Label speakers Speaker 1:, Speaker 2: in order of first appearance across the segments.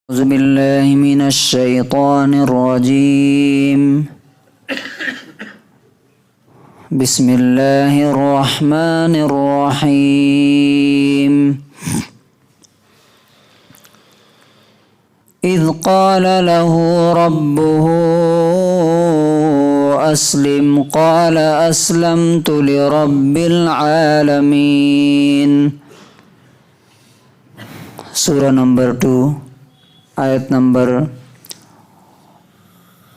Speaker 1: أعوذ بالله من الشيطان الرجيم. بسم الله الرحمن الرحيم. إذ قال له ربه أسلم قال أسلمت لرب العالمين. سورہ نمبر 2 آیت نمبر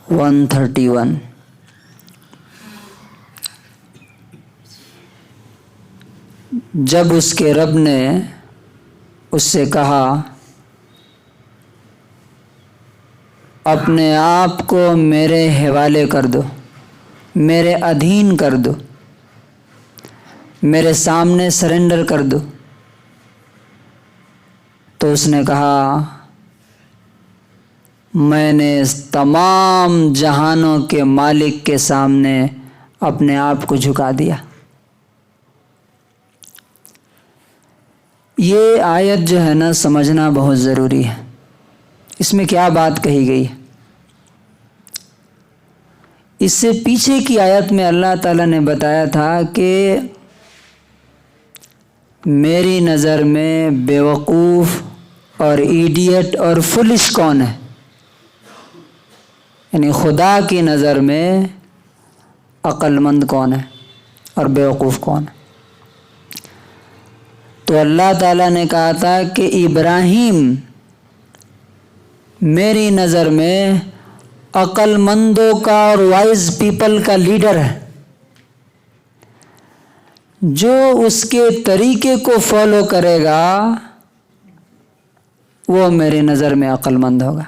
Speaker 1: 131. جب اس کے رب نے اس سے کہا اپنے آپ کو میرے حوالے کر دو، میرے ادھین کر دو، میرے سامنے سرنڈر کر دو، تو اس نے کہا میں نے تمام جہانوں کے مالک کے سامنے اپنے آپ کو جھکا دیا. یہ آیت جو ہے نا سمجھنا بہت ضروری ہے. اس میں کیا بات کہی گئی؟ اس سے پیچھے کی آیت میں اللہ تعالیٰ نے بتایا تھا کہ میری نظر میں بیوقوف اور ایڈیٹ اور فلش کون ہے، یعنی خدا کی نظر میں عقل مند کون ہے اور بیوقوف کون ہے. تو اللہ تعالیٰ نے کہا تھا کہ ابراہیم میری نظر میں عقل مندوں کا اور وائز پیپل کا لیڈر ہے. جو اس کے طریقے کو فالو کرے گا وہ میری نظر میں عقل مند ہوگا،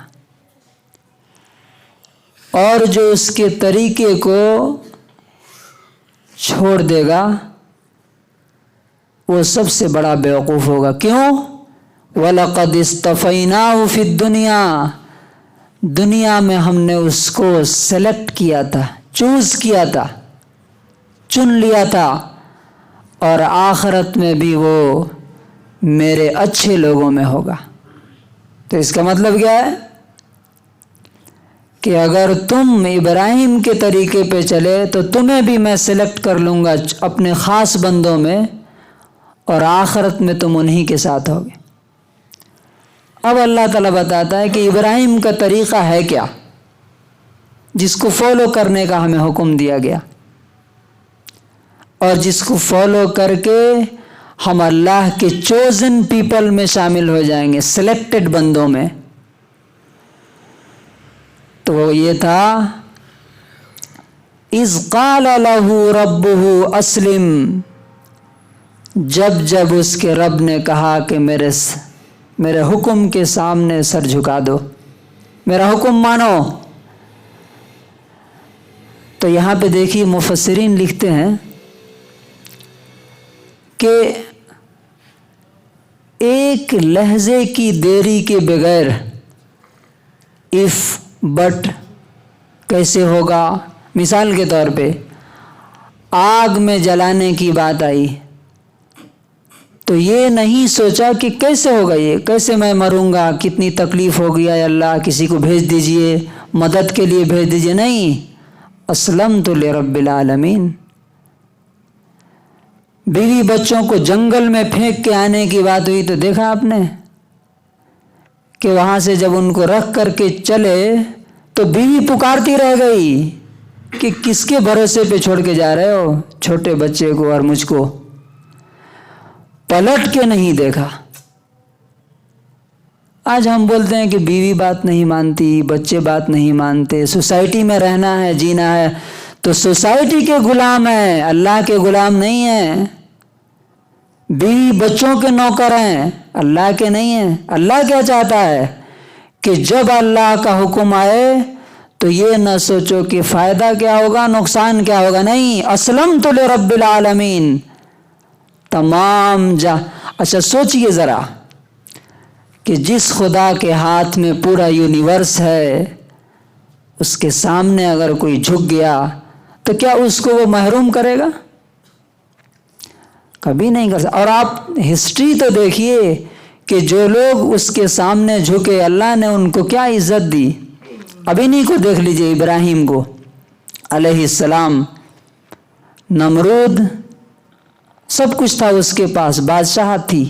Speaker 1: اور جو اس کے طریقے کو چھوڑ دے گا وہ سب سے بڑا بیوقوف ہوگا. کیوں؟ وَلَقَدِ اسْتَفَيْنَاهُ فِي الدُّنْيَا، دنیا میں ہم نے اس کو سلیکٹ کیا تھا، چوز کیا تھا، چن لیا تھا، اور آخرت میں بھی وہ میرے اچھے لوگوں میں ہوگا. تو اس کا مطلب کیا ہے کہ اگر تم ابراہیم کے طریقے پہ چلے تو تمہیں بھی میں سلیکٹ کر لوں گا اپنے خاص بندوں میں، اور آخرت میں تم انہی کے ساتھ ہوگے. اب اللہ تعالیٰ بتاتا ہے کہ ابراہیم کا طریقہ ہے کیا جس کو فالو کرنے کا ہمیں حکم دیا گیا، اور جس کو فالو کر کے ہم اللہ کے چوزن پیپل میں شامل ہو جائیں گے، سلیکٹڈ بندوں میں. تو وہ یہ تھا اذ قال له ربه اسلم، جب اس کے رب نے کہا کہ میرے حکم کے سامنے سر جھکا دو، میرا حکم مانو. تو یہاں پہ دیکھیے مفسرین لکھتے ہیں کہ ایک لہجے کی دیری کے بغیر اف بٹ کیسے ہوگا. مثال کے طور پہ آگ میں جلانے کی بات آئی تو یہ نہیں سوچا کہ کیسے ہوگا، یہ کیسے میں مروں گا، کتنی تکلیف ہوگی، یا اللہ کسی کو بھیج دیجئے، مدد کے لیے بھیج دیجئے. نہیں، اسلمت لرب العالمین. بیوی بچوں کو جنگل میں پھینک کے آنے کی بات ہوئی تو دیکھا آپ نے کہ وہاں سے جب ان کو رکھ کر کے چلے تو بیوی پکارتی رہ گئی کہ کس کے بھروسے پہ چھوڑ کے جا رہے ہو چھوٹے بچے کو اور مجھ کو. پلٹ کے نہیں دیکھا. آج ہم بولتے ہیں کہ بیوی بات نہیں مانتی، بچے بات نہیں مانتے، سوسائٹی میں رہنا ہے، جینا ہے. تو سوسائٹی کے غلام ہیں، اللہ کے غلام نہیں ہیں. بیوی بچوں کے نوکر ہیں، اللہ کے نہیں ہیں. اللہ کیا چاہتا ہے کہ جب اللہ کا حکم آئے تو یہ نہ سوچو کہ فائدہ کیا ہوگا، نقصان کیا ہوگا. نہیں، اسلمت لرب العالمین. تمام اچھا سوچئے ذرا کہ جس خدا کے ہاتھ میں پورا یونیورس ہے اس کے سامنے اگر کوئی جھک گیا تو کیا اس کو وہ محروم کرے گا؟ کبھی نہیں کر سکتا. اور آپ ہسٹری تو دیکھیے کہ جو لوگ اس کے سامنے جھکے اللہ نے ان کو کیا عزت دی. اب انہی کو دیکھ لیجئے، ابراہیم کو علیہ السلام، نمرود سب کچھ تھا اس کے پاس، بادشاہت تھی،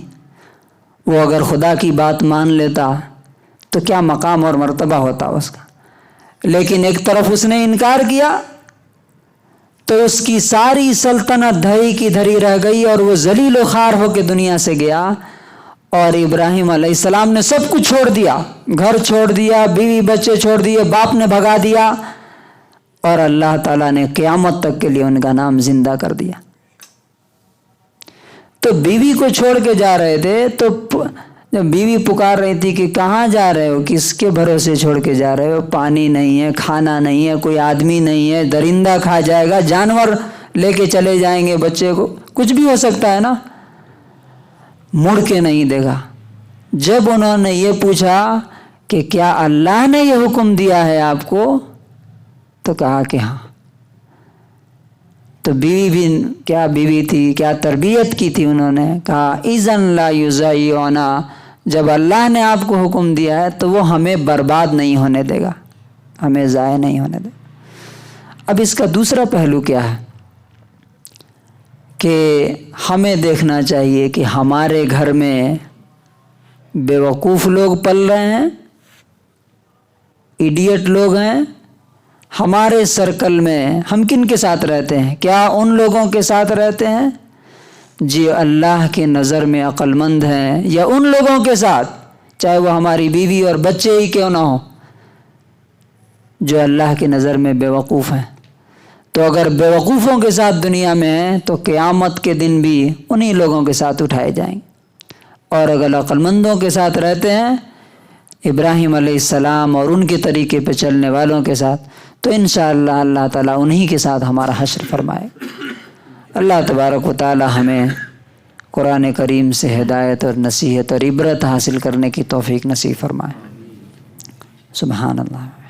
Speaker 1: وہ اگر خدا کی بات مان لیتا تو کیا مقام اور مرتبہ ہوتا اس کا. لیکن ایک طرف اس نے انکار کیا تو اس کی ساری سلطنت دھری کی دھری رہ گئی اور وہ ذلیل و خوار ہو کے دنیا سے گیا. اور ابراہیم علیہ السلام نے سب کچھ چھوڑ دیا، گھر چھوڑ دیا، بیوی بچے چھوڑ دیے، باپ نے بھگا دیا، اور اللہ تعالیٰ نے قیامت تک کے لیے ان کا نام زندہ کر دیا. تو بیوی کو چھوڑ کے جا رہے تھے تو جب بیوی پکار رہی تھی کہ کہاں جا رہے ہو، کس کے بھروسے چھوڑ کے جا رہے ہو، پانی نہیں ہے، کھانا نہیں ہے، کوئی آدمی نہیں ہے، درندہ کھا جائے گا، جانور لے کے چلے جائیں گے بچے کو، کچھ بھی ہو سکتا ہے نا. مڑ کے نہیں دیکھا. جب انہوں نے یہ پوچھا کہ کیا اللہ نے یہ حکم دیا ہے آپ کو، تو کہا کہ ہاں. تو بیوی بھی کیا بیوی تھی، کیا تربیت کی تھی، انہوں نے کہا اذن لا یضیعنا، جب اللہ نے آپ کو حکم دیا ہے تو وہ ہمیں برباد نہیں ہونے دے گا، ہمیں ضائع نہیں ہونے دے گا. اب اس کا دوسرا پہلو کیا ہے کہ ہمیں دیکھنا چاہیے کہ ہمارے گھر میں بیوقوف لوگ پل رہے ہیں، ایڈیٹ لوگ ہیں. ہمارے سرکل میں ہم کن کے ساتھ رہتے ہیں؟ کیا ان لوگوں کے ساتھ رہتے ہیں جو اللہ کے نظر میں عقل مند ہیں، یا ان لوگوں کے ساتھ، چاہے وہ ہماری بیوی اور بچے ہی کیوں نہ ہو، جو اللہ کی نظر میں بیوقوف ہیں؟ تو اگر بیوقوفوں کے ساتھ دنیا میں ہیں تو قیامت کے دن بھی انہی لوگوں کے ساتھ اٹھائے جائیں گے. اور اگر عقل مندوں کے ساتھ رہتے ہیں، ابراہیم علیہ السلام اور ان کے طریقے پہ چلنے والوں کے ساتھ، تو انشاءاللہ اللہ تعالیٰ انہی کے ساتھ ہمارا حشر فرمائے. اللہ تبارک و تعالیٰ ہمیں قرآن کریم سے ہدایت اور نصیحت اور عبرت حاصل کرنے کی توفیق نصیب فرمائے. سبحان اللہ.